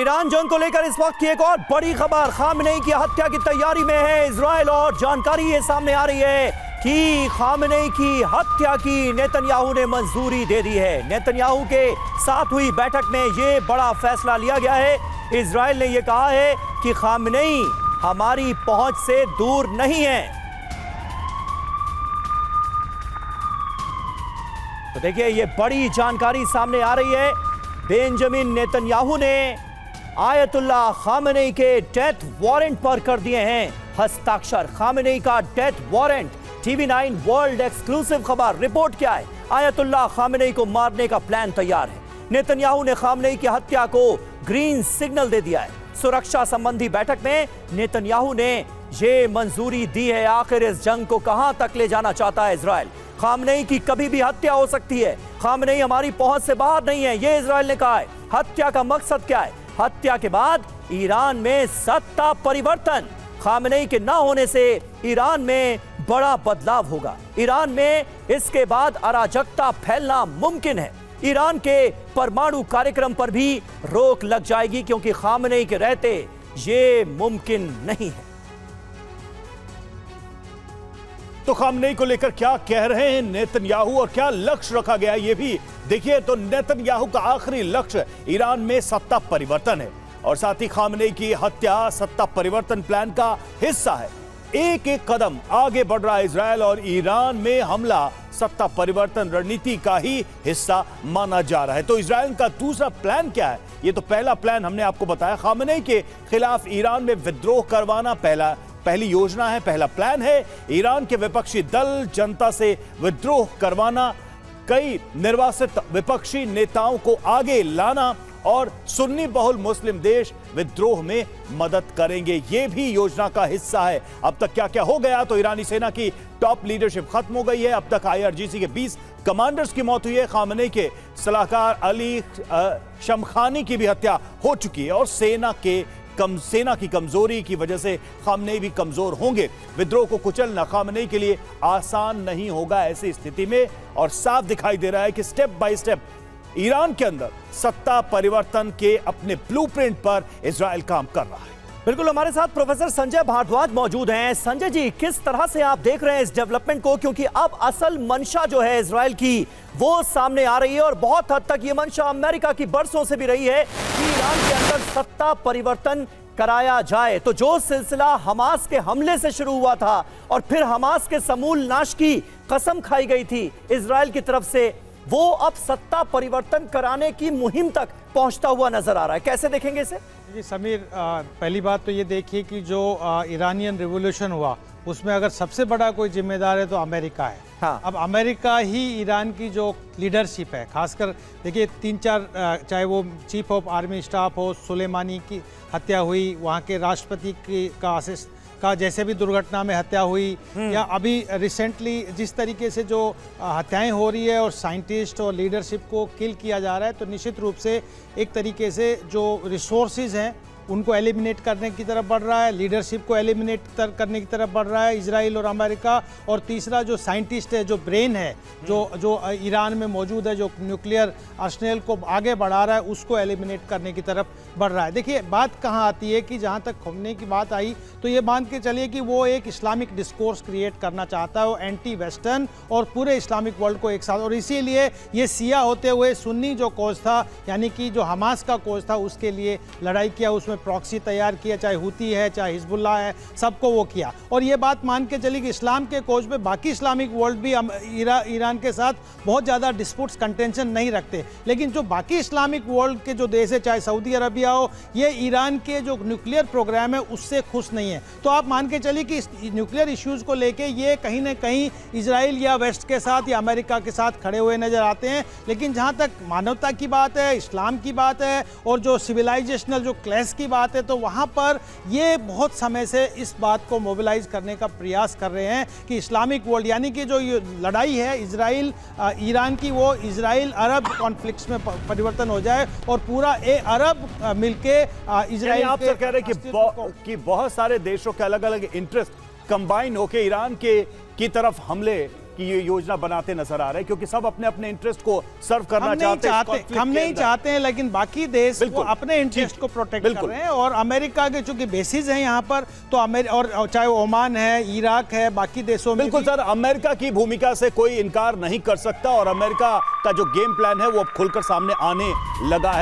Iran जंग को लेकर इस वक्त की एक और बड़ी खबर, खामनेई की हत्या की तैयारी में है इजराइल और जानकारी ये सामने आ रही है कि खामनेई की हत्या की नेतन्याहू ने मंजूरी दे दी है। नेतन्याहू के साथ हुई बैठक में ये बड़ा फैसला लिया गया है। इजराइल ने यह कहा है कि खामनेई हमारी पहुंच से दूर नहीं है। तो देखिए ये बड़ी जानकारी सामने आ रही है। बेंजामिन नेतन्याहू ने आयतुल्लाह खामनेई के डेथ वारंट पर कर दिए हैं हस्ताक्षर। खामनेई का death warrant. TV9 world exclusive खबर। रिपोर्ट क्या है? आयतुल्लाह खामनेई को मारने का प्लान तैयार है। नेतन्याहू ने खामनेई की हत्या को ग्रीन सिग्नल दे दिया है। सुरक्षा संबंधी बैठक में नेतन्याहू ने यह मंजूरी दी है। आखिर इस जंग को कहां तक ले जाना चाहता है इजराइल? खामनेई की कभी भी हत्या हो सकती है। खामनेई हमारी पहुंच से बाहर नहीं है, यह इजराइल ने कहा है। हत्या का मकसद क्या है? हत्या के बाद ईरान में सत्ता परिवर्तन। खामनेई के ना होने से ईरान में बड़ा बदलाव होगा। ईरान में इसके बाद अराजकता फैलना मुमकिन है। ईरान के परमाणु कार्यक्रम पर भी रोक लग जाएगी, क्योंकि खामनेई के रहते ये मुमकिन नहीं है। तो खामनेई को लेकर क्या कह रहे हैं नेतन्याहू और क्या लक्ष्य रखा गया है ये भी देखिए। तो नेतन्याहू का आखिरी लक्ष्य ईरान में सत्ता परिवर्तन है और साथ ही खामनेई की हत्या सत्ता परिवर्तन प्लान का हिस्सा है। एक एक कदम आगे बढ़ रहा है इजराइल और ईरान में हमला सत्ता परिवर्तन रणनीति का ही हिस्सा माना जा रहा है। तो इजराइल का दूसरा प्लान क्या है? ये तो पहला प्लान हमने आपको बताया, खामनेई के खिलाफ ईरान में विद्रोह करवाना पहली योजना है, पहला प्लान है। ईरान के विपक्षी दल जनता से विद्रोह करवाना, कई निर्वासित विपक्षी नेताओं को आगे लाना और सुन्नी बहुल मुस्लिम देश विद्रोह में मदद करेंगे, यह भी योजना का हिस्सा है। अब तक क्या क्या हो गया? तो ईरानी सेना की टॉप लीडरशिप खत्म हो गई है। अब तक IRGC के 20 कमांडर्स की मौत हुई है। खामनेई के सलाहकार अली शमखानी की भी हत्या हो चुकी है और सेना की कमजोरी की वजह से खामनेई भी कमजोर होंगे। विद्रोह को कुचलना खामनेई के लिए आसान नहीं होगा ऐसी स्थिति में, और साफ दिखाई दे रहा है कि स्टेप बाय स्टेप ईरान के अंदर सत्ता परिवर्तन के अपने ब्लूप्रिंट पर इजराइल काम कर रहा है। बिल्कुल, हमारे साथ प्रोफेसर संजय भारद्वाज मौजूद हैं। संजय जी, किस तरह से आप देख रहे हैं इस डेवलपमेंट को? क्योंकि अब असल मंशा जो है इजराइल की वो सामने आ रही है और बहुत हद तक ये मंशा अमेरिका की बरसों से भी रही है कि ईरान के अंदर सत्ता परिवर्तन कराया जाए। तो जो सिलसिला हमास के हमले से शुरू हुआ था और फिर हमास के समूल नाश की कसम खाई गई थी इजराइल की तरफ से, वो अब सत्ता परिवर्तन कराने की मुहिम तक पहुंचता हुआ नजर आ रहा है। कैसे देखेंगे इसे? जी समीर, पहली बात तो ये देखिए कि जो ईरानियन रिवॉल्यूशन हुआ उसमें अगर सबसे बड़ा कोई जिम्मेदार है तो अमेरिका है। हाँ। अब अमेरिका ही ईरान की जो लीडरशिप है, खासकर देखिए 3-4 चाहे वो चीफ ऑफ आर्मी स्टाफ हो, सुलेमानी की हत्या हुई, वहाँ के राष्ट्रपति का जैसे भी दुर्घटना में हत्या हुई, या अभी रिसेंटली जिस तरीके से जो हत्याएं हो रही है और साइंटिस्ट और लीडरशिप को किल किया जा रहा है, तो निश्चित रूप से एक तरीके से जो रिसोर्सेज हैं उनको एलिमिनेट करने की तरफ बढ़ रहा है, लीडरशिप को एलिमिनेट करने की तरफ बढ़ रहा है इजराइल और अमेरिका। और तीसरा जो साइंटिस्ट है, जो ब्रेन है, जो ईरान में मौजूद है, जो न्यूक्लियर आर्सेनल को आगे बढ़ा रहा है, उसको एलिमिनेट करने की तरफ बढ़ रहा है। देखिए बात कहाँ आती है कि जहाँ तक खामनेई की बात आई तो ये मान के चलिए कि वो एक इस्लामिक डिस्कोर्स क्रिएट करना चाहता है, वो एंटी वेस्टर्न और पूरे इस्लामिक वर्ल्ड को एक साथ, और इसीलिए ये सिया होते हुए सुन्नी जो कोज था, यानी कि जो हमास का कोज था, उसके लिए लड़ाई किया, उसमें प्रॉक्सी तैयार किया, चाहे हुती है चाहे हिजबुल्लाह है, सबको वो किया। और ये बात मान के चली कि इस्लाम के कोज पे बाकी इस्लामिक वर्ल्ड भी ईरान के साथ बहुत ज़्यादा डिस्प्यूट्स कंटेंशन नहीं रखते, लेकिन जो बाकी इस्लामिक वर्ल्ड के जो देश है, चाहे सऊदी अरबिया हो, ये ईरान के जो न्यूक्लियर प्रोग्राम है उससे खुश नहीं है। तो आप मान के चलिए कि न्यूक्लियर इश्यूज़ को लेके ये कहीं ना कहीं इजराइल या वेस्ट के साथ या अमेरिका के साथ खड़े हुए नजर आते हैं। लेकिन जहाँ तक मानवता की बात है, इस्लाम की बात है और जो सिविलाइजेशनल जो क्लैश की बात है, तो वहाँ पर ये बहुत समय से इस बात को मोबिलाइज करने का प्रयास कर रहे हैं कि इस्लामिक वर्ल्ड, यानी कि जो लड़ाई है इजराइल ईरान की, वो इजराइल अरब कॉन्फ्लिक्ट्स में परिवर्तन हो जाए और पूरा अरब मिलके इजराइल। आप सर कह रहे हैं कि बहुत सारे देशों के अलग अलग इंटरेस्ट कंबाइन होकर ईरान की तरफ हमले की ये योजना बनाते नजर आ रहे हैं, क्योंकि सब अपने अपने इंटरेस्ट को सर्व करना चाहते हैं। हम नहीं चाहते हैं, लेकिन बाकी देश वो अपने इंटरेस्ट को प्रोटेक्ट कर बिल्कुल। रहे हैं। और अमेरिका के चूंकि बेसिस हैं यहाँ पर, तो और चाहे वो ओमान है, इराक है, बाकी देशों में बिल्कुल सर, अमेरिका की भूमिका से कोई इनकार नहीं कर सकता और अमेरिका का जो गेम प्लान है वो अब खुलकर सामने आने लगा है।